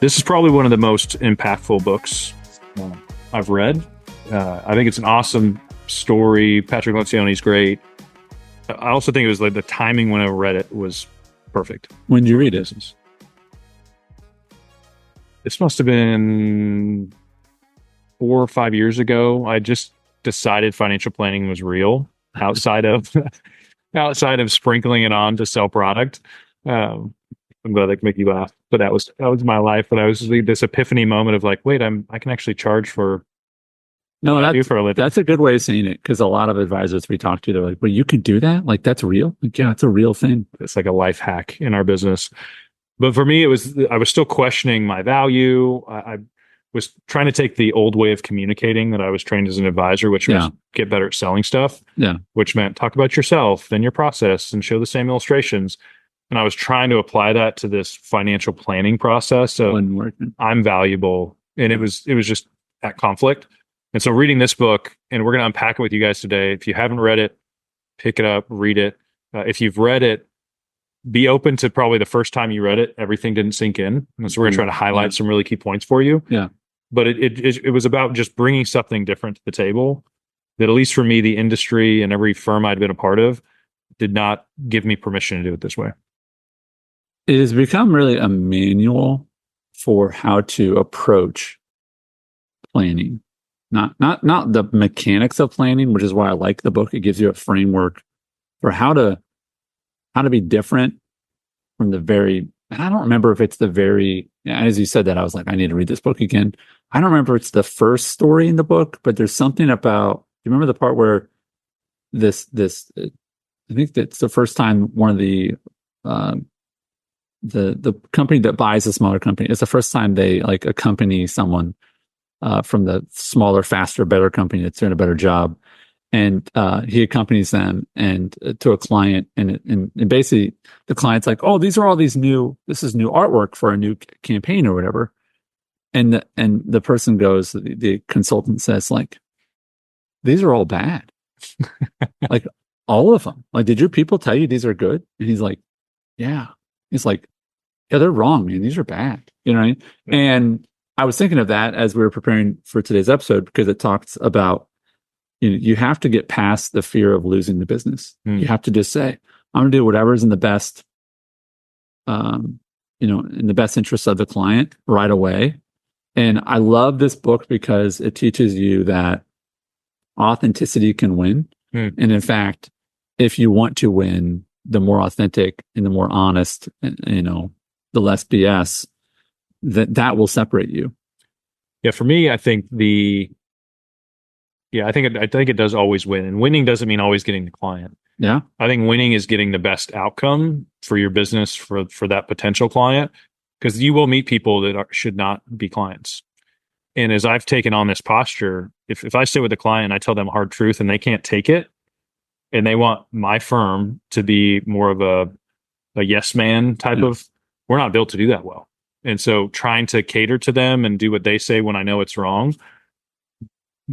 This is probably one of the most impactful books I've read. I think it's an awesome story. Patrick Lencioni's great. I also think it was like the timing when I read it was perfect. When did you read it? This must have been 4 or 5 years ago. I just decided financial planning was real outside of sprinkling it on to sell product. I'm glad I can make you laugh, but that was my life. But I was this epiphany moment of like, wait, I can actually charge for no, what I do for a living. That's a good way of saying it, because a lot of advisors we talk to, they're like, well, you can do that? Like, that's real? Like, yeah, it's a real thing. It's like a life hack in our business. But for me, I was still questioning my value. I was trying to take the old way of communicating that I was trained as an advisor, which was get better at selling stuff. Yeah. Which meant talk about yourself and your process and show the same illustrations. And I was trying to apply that to this financial planning process. So I'm valuable. And it was just at conflict. And so reading this book, and we're going to unpack it with you guys today. If you haven't read it, pick it up, read it. If you've read it, be open to probably the first time you read it, everything didn't sink in. And so we're going to try to highlight some really key points for you. Yeah. But it was about just bringing something different to the table that, at least for me, the industry and every firm I'd been a part of did not give me permission to do it this way. It has become really a manual for how to approach planning. Not the mechanics of planning, which is why I like the book. It gives you a framework for how to be different from the very, and I don't remember if it's the very, as you said that, I was like, I need to read this book again. I don't remember if it's the first story in the book, but there's something about, you remember the part where this, I think that's the first time one of the company that buys a smaller company, it's the first time they like accompany someone from the smaller, faster, better company that's doing a better job. And he accompanies them and to a client, and basically the client's like, "Oh, this is new artwork for a new campaign or whatever." And the person goes, the consultant says, like, "These are all bad, like all of them. Like, did your people tell you these are good?" And he's like, "Yeah." He's like, "Yeah, they're wrong, man. These are bad." You know what I mean? Yeah. And I was thinking of that as we were preparing for today's episode, because it talks about, you have to get past the fear of losing the business. You have to just say, I'm going to do whatever's in the best, in the best interest of the client right away. And I love this book because it teaches you that authenticity can win. And in fact, if you want to win, the more authentic and the more honest, the less BS, that will separate you. Yeah, for me, I think I think it does always win, and winning doesn't mean always getting the client. Yeah, I think winning is getting the best outcome for your business for that potential client, because you will meet people that should not be clients. And as I've taken on this posture, if I sit with a client and I tell them hard truth and they can't take it, and they want my firm to be more of a yes man type of, we're not built to do that well. And so trying to cater to them and do what they say when I know it's wrong,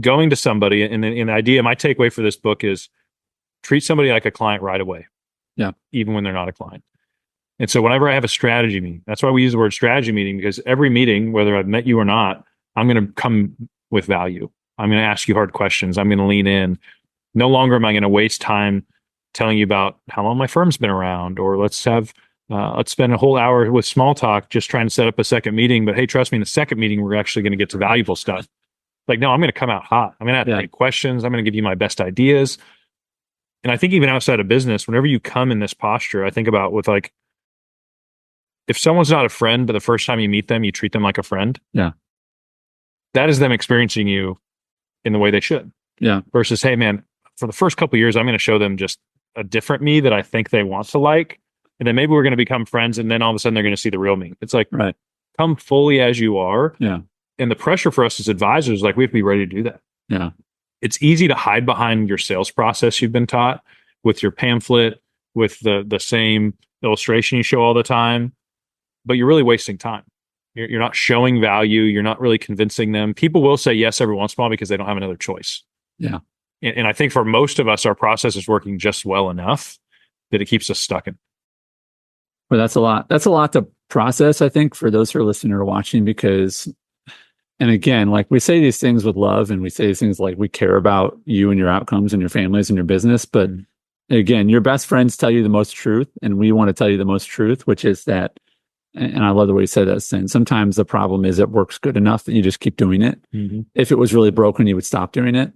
going to somebody, and the idea, my takeaway for this book is treat somebody like a client right away. Yeah. Even when they're not a client. And so whenever I have a strategy meeting, that's why we use the word strategy meeting, because every meeting, whether I've met you or not, I'm going to come with value. I'm going to ask you hard questions. I'm going to lean in. No longer am I going to waste time telling you about how long my firm's been around, or let's spend a whole hour with small talk just trying to set up a second meeting. But hey, trust me, in the second meeting, we're actually going to get to valuable stuff. Like, no, I'm going to come out hot. I'm going to have great questions. I'm going to give you my best ideas. And I think even outside of business, whenever you come in this posture, I think about with like, if someone's not a friend, but the first time you meet them, you treat them like a friend. Yeah. That is them experiencing you in the way they should. Yeah. Versus, hey man, for the first couple of years, I'm going to show them just a different me that I think they want to like. And then maybe we're going to become friends. And then all of a sudden they're going to see the real me. It's like, come fully as you are. Yeah. And the pressure for us as advisors, like, we have to be ready to do that. Yeah. It's easy to hide behind your sales process you've been taught with your pamphlet, with the same illustration you show all the time, but you're really wasting time. You're not showing value. You're not really convincing them. People will say yes every once in a while because they don't have another choice. Yeah. And I think for most of us, our process is working just well enough that it keeps us stuck in. Well, that's a lot. That's a lot process, I think, for those who are listening or watching, because, and again, like we say these things with love and we say these things like we care about you and your outcomes and your families and your business. But again, your best friends tell you the most truth. And we want to tell you the most truth, which is that, and I love the way you said that, Sten. Sometimes the problem is it works good enough that you just keep doing it. Mm-hmm. If it was really broken, you would stop doing it.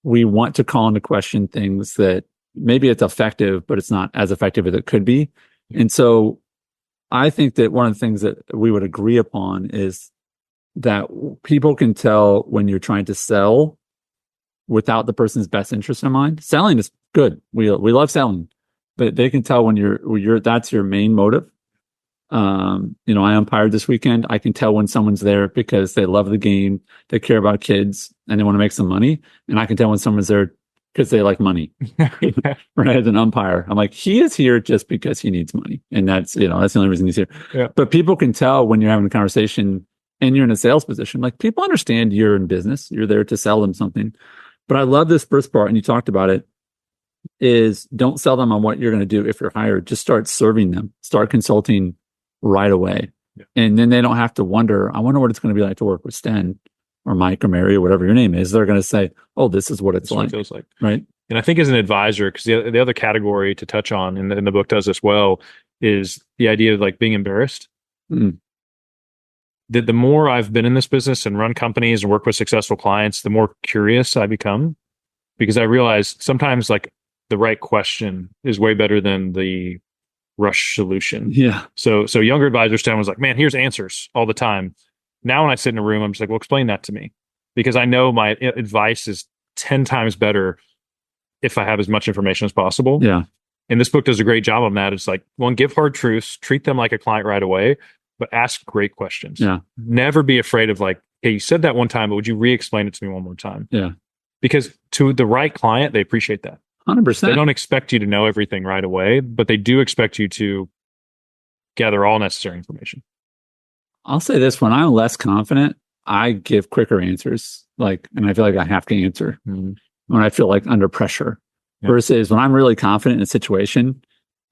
We want to call into question things that maybe it's effective, but it's not as effective as it could be. And so I think that one of the things that we would agree upon is that people can tell when you're trying to sell without the person's best interest in mind. Selling is good. We love selling, but they can tell when you're that's your main motive. I umpired this weekend. I can tell when someone's there because they love the game, they care about kids, and they want to make some money. And I can tell when someone's there because they like money. Right? As an umpire, I'm like, he is here just because he needs money, and that's the only reason he's here. Yeah. But people can tell when you're having a conversation and you're in a sales position. Like, people understand you're in business. You're there to sell them something. But I love this first part, and you talked about it, is don't sell them on what you're going to do if you're hired. Just start serving them. Start consulting right away. Yeah. And then they don't have to wonder, I wonder what it's going to be like to work with Sten or Mike or Mary or whatever your name is. They're going to say, oh, this is what it's like. What it feels like. Right. And I think as an advisor, because the other category to touch on, and the book does this well, is the idea of like being embarrassed. Mm. The more I've been in this business and run companies and work with successful clients, the more curious I become, because I realize sometimes like the right question is way better than the rush solution. Yeah. So younger advisor Sten was like, man, here's answers all the time. Now when I sit in a room, I'm just like, well, explain that to me, because I know my advice is 10 times better if I have as much information as possible. Yeah. And this book does a great job on that. It's like, one, give hard truths, treat them like a client right away, but ask great questions. Yeah. Never be afraid of like, hey, you said that one time, but would you re-explain it to me one more time? Yeah. Because to the right client, they appreciate that. 100%. They don't expect you to know everything right away, but they do expect you to gather all necessary information. I'll say this, when I'm less confident, I give quicker answers, and I feel like I have to answer when I feel like under pressure. Yeah. Versus when I'm really confident in a situation,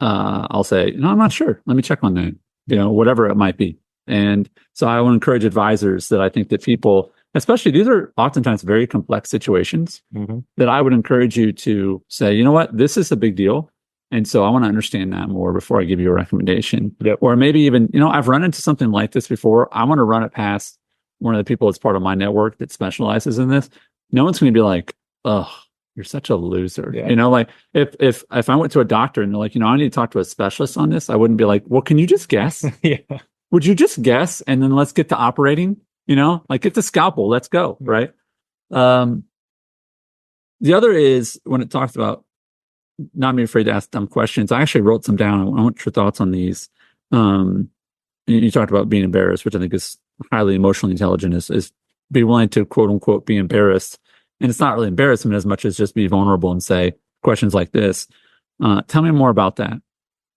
I'll say, no, I'm not sure. Let me check on that, whatever it might be. And so I will encourage advisors that I think that people, especially these are oftentimes very complex situations, that I would encourage you to say, you know what, this is a big deal. And so I want to understand that more before I give you a recommendation. Yep. Or maybe even, I've run into something like this before. I want to run it past one of the people that's part of my network that specializes in this. No one's going to be like, oh, you're such a loser. Yeah. Like if I went to a doctor and they're like, I need to talk to a specialist on this, I wouldn't be like, well, can you just guess? Yeah. Would you just guess? And then let's get to operating, get the scalpel, let's go. Right. The other is when it talks about not being afraid to ask dumb questions. I actually wrote some down. I want your thoughts on these. You talked about being embarrassed, which I think is highly emotionally intelligent, is be willing to quote unquote be embarrassed. And it's not really embarrassment as much as just be vulnerable and say questions like this. Tell me more about that.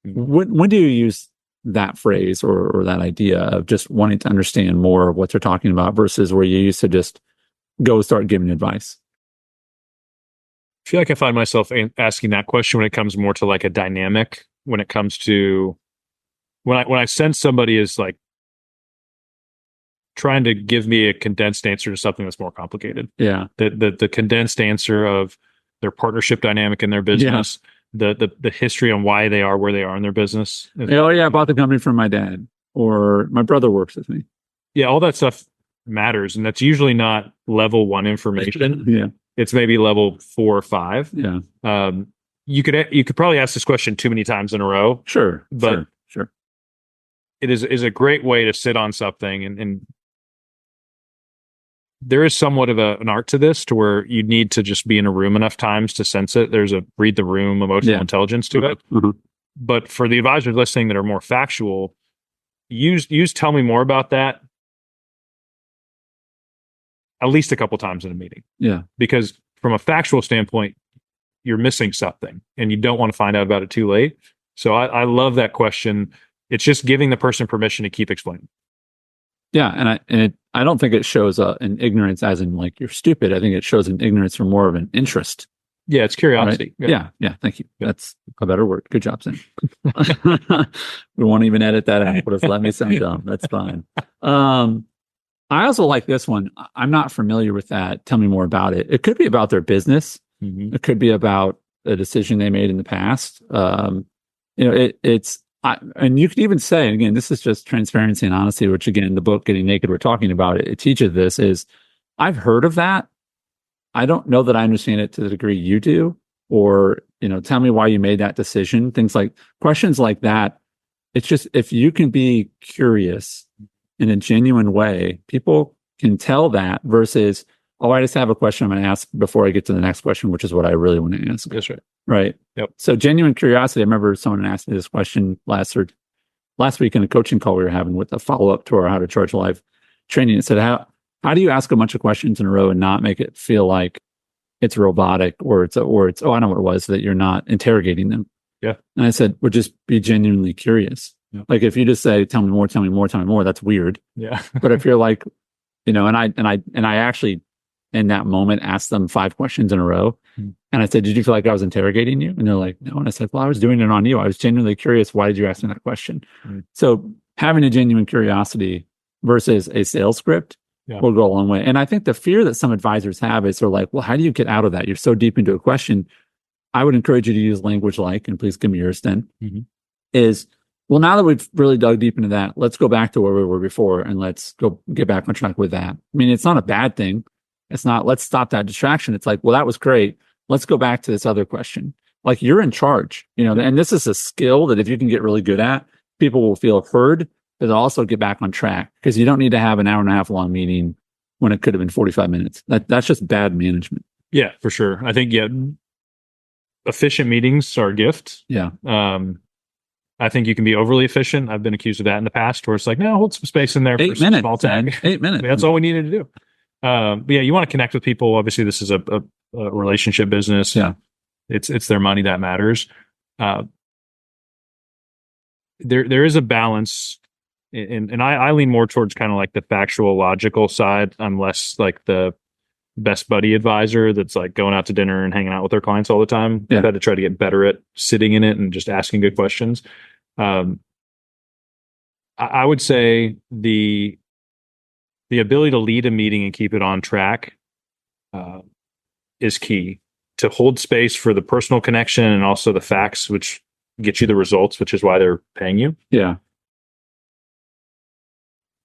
When do you use that phrase or that idea of just wanting to understand more of what they're talking about versus where you used to just go start giving advice? I feel like I find myself asking that question when it comes more to like a dynamic, when it comes to when I sense somebody is like trying to give me a condensed answer to something that's more complicated. Yeah. The condensed answer of their partnership dynamic in their business, the history on why they are where they are in their business. Oh yeah, I bought the company from my dad, or my brother works with me. Yeah, all that stuff matters, and that's usually not level 1 information. Yeah. It's maybe level 4 or 5. Yeah. You could probably ask this question too many times in a row. Sure. But sure. It is a great way to sit on something, and there is somewhat of an art to this, to where you need to just be in a room enough times to sense it. There's a read the room emotional intelligence to it. Mm-hmm. But for the advisors listening that are more factual, use tell me more about that at least a couple times in a meeting. Yeah. Because from a factual standpoint, you're missing something and you don't want to find out about it too late. So I love that question. It's just giving the person permission to keep explaining. Yeah. And I don't think it shows an ignorance as in like you're stupid. I think it shows an ignorance or more of an interest. Yeah, it's Right? curiosity. Yeah. Yeah. Thank you. Yeah. That's a better word. Good job, Sam. We won't even edit that out. Just let me sound dumb. That's fine. I also like this one. I'm not familiar with that. Tell me more about it. It could be about their business. Mhm. It could be about a decision they made in the past. And you could even say, and again, this is just transparency and honesty, which again, the book Getting Naked, we're talking about it. It teaches this is I've heard of that. I don't know that I understand it to the degree you do, or, tell me why you made that decision. Things like questions like that. It's just, if you can be curious in a genuine way, people can tell that versus, oh, I just have a question I'm going to ask before I get to the next question, which is what I really want to ask. That's right. Right. Yep. So genuine curiosity. I remember someone asked me this question last week in a coaching call we were having with a follow-up to our How to Charge Life training. It said, how do you ask a bunch of questions in a row and not make it feel like it's robotic or it's, oh, I know what it was, that you're not interrogating them. Yeah. And I said, well, just be genuinely curious. Yeah. Like if you just say, tell me more, tell me more, tell me more, that's weird. Yeah. But if you're like, and I actually in that moment asked them 5 questions in a row. And I said, did you feel like I was interrogating you? And they're like, no. And I said, well, I was doing it on you. I was genuinely curious. Why did you ask me that question? So having a genuine curiosity versus a sales script will go a long way. And I think the fear that some advisors have is they're like, well, how do you get out of that? You're so deep into a question. I would encourage you to use language like, and please give me yours, Sten, is, well, now that we've really dug deep into that, let's go back to where we were before and let's go get back on track with that. I mean, it's not a bad thing. It's not, let's stop that distraction. It's like, well, that was great. Let's go back to this other question. Like, you're in charge, and this is a skill that if you can get really good at, people will feel heard, but they'll also get back on track, because you don't need to have an hour and a half long meeting when it could have been 45 minutes. That's just bad management. Yeah, for sure. I think, efficient meetings are a gift. Yeah. I think you can be overly efficient. I've been accused of that in the past, where it's like, no, hold some space in there for some small tag. 8 minutes. That's all we needed to do. But yeah, you want to connect with people. Obviously, this is a relationship business. Yeah. It's their money that matters. There is a balance, and I lean more towards kind of like the factual, logical side. I'm less like the best buddy advisor that's like going out to dinner and hanging out with their clients all the time. Yeah. I've had to try to get better at sitting in it and just asking good questions. I would say the ability to lead a meeting and keep it on track is key. To hold space for the personal connection and also the facts, which get you the results, which is why they're paying you. Yeah.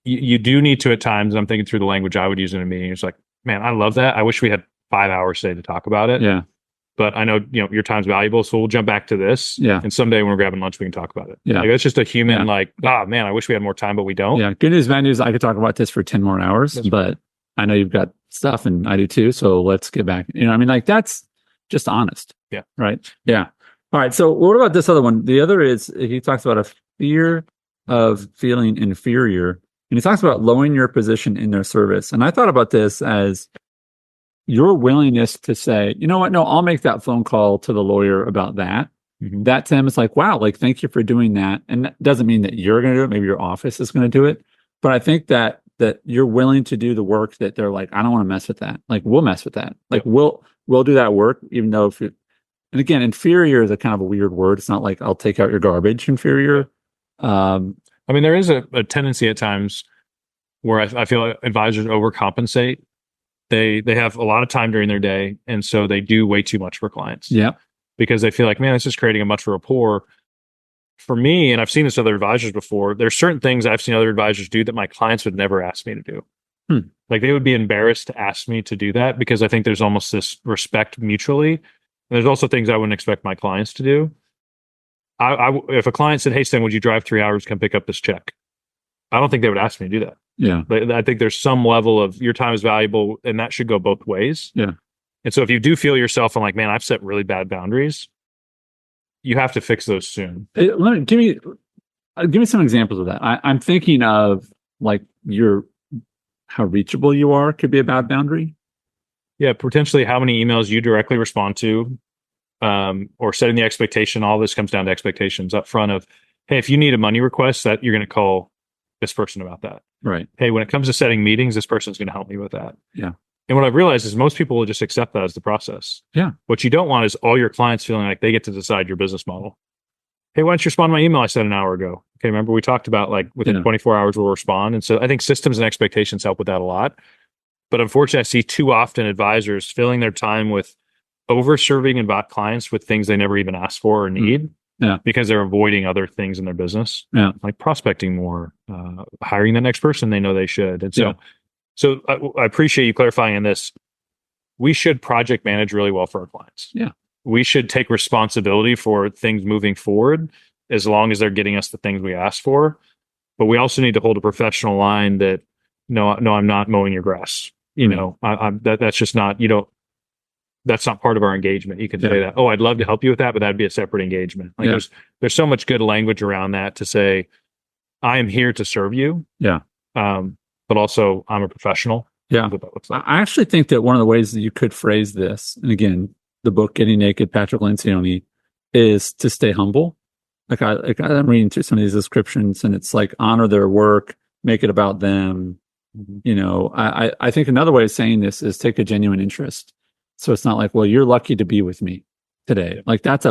You do need to, at times, I'm thinking through the language I would use in a meeting. It's like, man, I love that. I wish we had 5 hours today to talk about it. Yeah. But I know, your time's valuable, so we'll jump back to this. Yeah. And someday when we're grabbing lunch, we can talk about it. Yeah. Like, that's just a human, man, I wish we had more time, but we don't. Yeah. Good news, bad news. I could talk about this for 10 more hours, but I know you've got stuff and I do too. So let's get back. That's just honest. Yeah. Right. Yeah. All right. So what about this other one? The other is, he talks about a fear of feeling inferior, and he talks about lowering your position in their service. And I thought about this as your willingness to say, you know what? No, I'll make that phone call to the lawyer about that. Mm-hmm. That to him is like, wow, like, thank you for doing that. And that doesn't mean that you're going to do it. Maybe your office is going to do it. But I think that you're willing to do the work that they're like, I don't want to mess with that. Like, we'll mess with that. Like, we'll do that work, even though and again, inferior is a kind of a weird word. It's not like I'll take out your garbage, inferior. There is a tendency at times where I feel advisors overcompensate. They have a lot of time during their day, and so they do way too much for clients. Yeah. Because they feel like, man, this is creating a much rapport. For me, and I've seen this with other advisors before, there's certain things I've seen other advisors do that my clients would never ask me to do. Like, they would be embarrassed to ask me to do that, because I think there's almost this respect mutually. And there's also things I wouldn't expect my clients to do. If a client said, hey, Sten, would you drive 3 hours to come pick up this check? I don't think they would ask me to do that. Yeah. But I think there's some level of your time is valuable, and that should go both ways. Yeah. And so if you do feel yourself and like, man, I've set really bad boundaries, you have to fix those soon. Give me some examples of that. I'm thinking of like how reachable you are could be a bad boundary. Yeah, potentially how many emails you directly respond to, or setting the expectation. All this comes down to expectations up front of, hey, if you need a money request, that you're going to call this person about that. Right. Hey, when it comes to setting meetings, this person's going to help me with that. Yeah. And what I've realized is most people will just accept that as the process. Yeah. What you don't want is all your clients feeling like they get to decide your business model. Hey, why don't you respond to my email I sent an hour ago? Okay, remember we talked about like within 24 hours we'll respond. And so I think systems and expectations help with that a lot. But unfortunately, I see too often advisors filling their time with over serving about clients with things they never even asked for or need because they're avoiding other things in their business, like prospecting more, hiring the next person they know they should. And so I appreciate you clarifying on this. We should project manage really well for our clients. Yeah. We should take responsibility for things moving forward as long as they're getting us the things we asked for. But we also need to hold a professional line that, no, I'm not mowing your grass. That's just not, that's not part of our engagement. You can say that, oh, I'd love to help you with that, but that'd be a separate engagement. Like there's so much good language around that to say, I am here to serve you. Yeah. But also I'm a professional. Yeah. What that looks like. I actually think that one of the ways that you could phrase this, and again, the book Getting Naked, Patrick Lencioni, is to stay humble. I'm reading through some of these descriptions and it's like honor their work, make it about them. I think another way of saying this is take a genuine interest. So it's not like, well, you're lucky to be with me today. Like that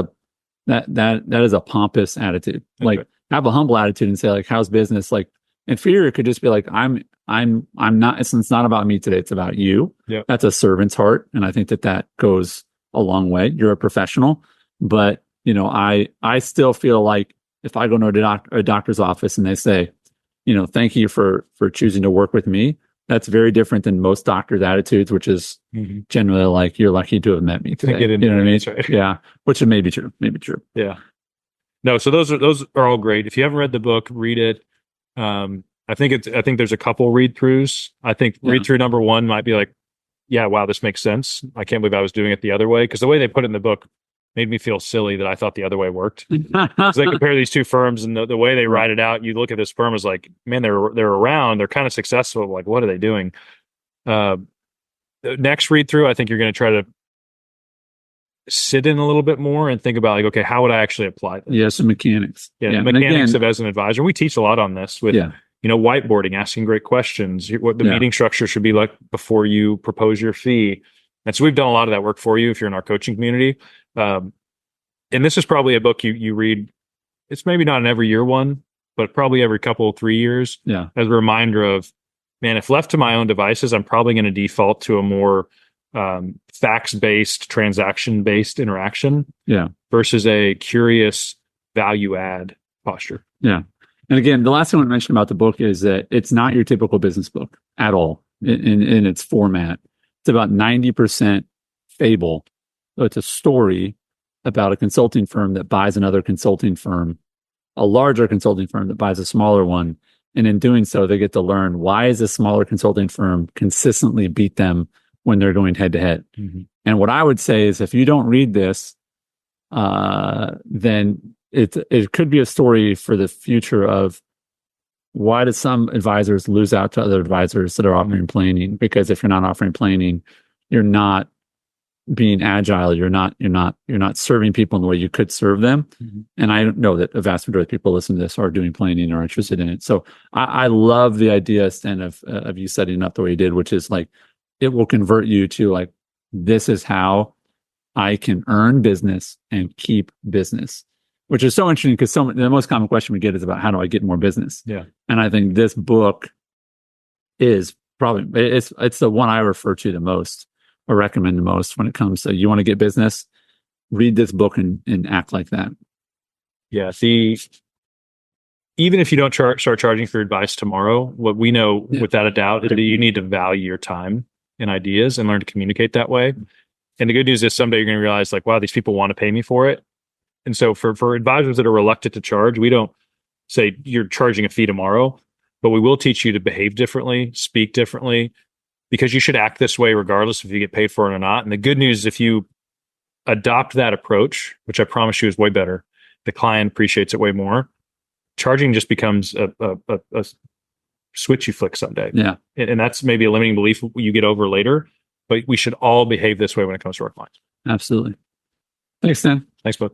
is a pompous attitude. Like have a humble attitude and say like, how's business? Like inferior could just be like, I'm not, it's not about me today. It's about you. Yeah. That's a servant's heart. And I think that goes a long way. You're a professional, but I still feel like if I go to a doctor's office and they say, thank you for choosing to work with me. That's very different than most doctors' attitudes, which is generally like, you're lucky to have met me today. You know what I mean? Right. Yeah. Which may be true. Maybe true. Yeah. No. So those are all great. If you haven't read the book, read it. I think there's a couple read throughs. I think read through number one might be like, yeah, wow, this makes sense. I can't believe I was doing it the other way. Because the way they put it in the book made me feel silly that I thought the other way worked. Because they compare these two firms and the way they write it out, you look at this firm as like, man, they're around, they're kind of successful. Like, what are they doing? The next read through, I think you're going to try to sit in a little bit more and think about like, okay, how would I actually apply this? Yeah, some mechanics. Yeah, the mechanics of as an advisor. We teach a lot on this with whiteboarding, asking great questions, what the meeting structure should be like before you propose your fee. And so we've done a lot of that work for you if you're in our coaching community. And this is probably a book you read. It's maybe not an every year one, but probably every 3 years. Yeah. As a reminder of, man, if left to my own devices, I'm probably going to default to a more facts-based, transaction-based interaction versus a curious value add posture. Yeah. And again, the last thing I want to mention about the book is that it's not your typical business book at all in its format. It's about 90% fable. So it's a story about a consulting firm that buys another consulting firm, a larger consulting firm that buys a smaller one. And in doing so, they get to learn why is a smaller consulting firm consistently beat them when they're going head to head. And what I would say is if you don't read this, then it could be a story for the future of why do some advisors lose out to other advisors that are offering planning? Because if you're not offering planning, you're not being agile. You're not serving people in the way you could serve them. And I know that a vast majority of people listening to this are doing planning or are interested in it. So I love the idea, Sten, of you setting up the way you did, which is like, it will convert you to like, this is how I can earn business and keep business, which is so interesting because the most common question we get is about how do I get more business? Yeah. And I think this book is probably, it's the one I refer to the most or recommend the most when it comes to you want to get business, read this book and act like that. Yeah. Even if you don't start charging for advice tomorrow, what we know without a doubt is that you need to value your time and ideas and learn to communicate that way. And the good news is someday you're going to realize like, wow, these people want to pay me for it. And so for advisors that are reluctant to charge, we don't say you're charging a fee tomorrow, but we will teach you to behave differently, speak differently, because you should act this way regardless if you get paid for it or not. And the good news is if you adopt that approach, which I promise you is way better, the client appreciates it way more. Charging just becomes a switch you flick someday. Yeah. And that's maybe a limiting belief you get over later, but we should all behave this way when it comes to our clients. Absolutely. Thanks, Stan. Thanks, bud.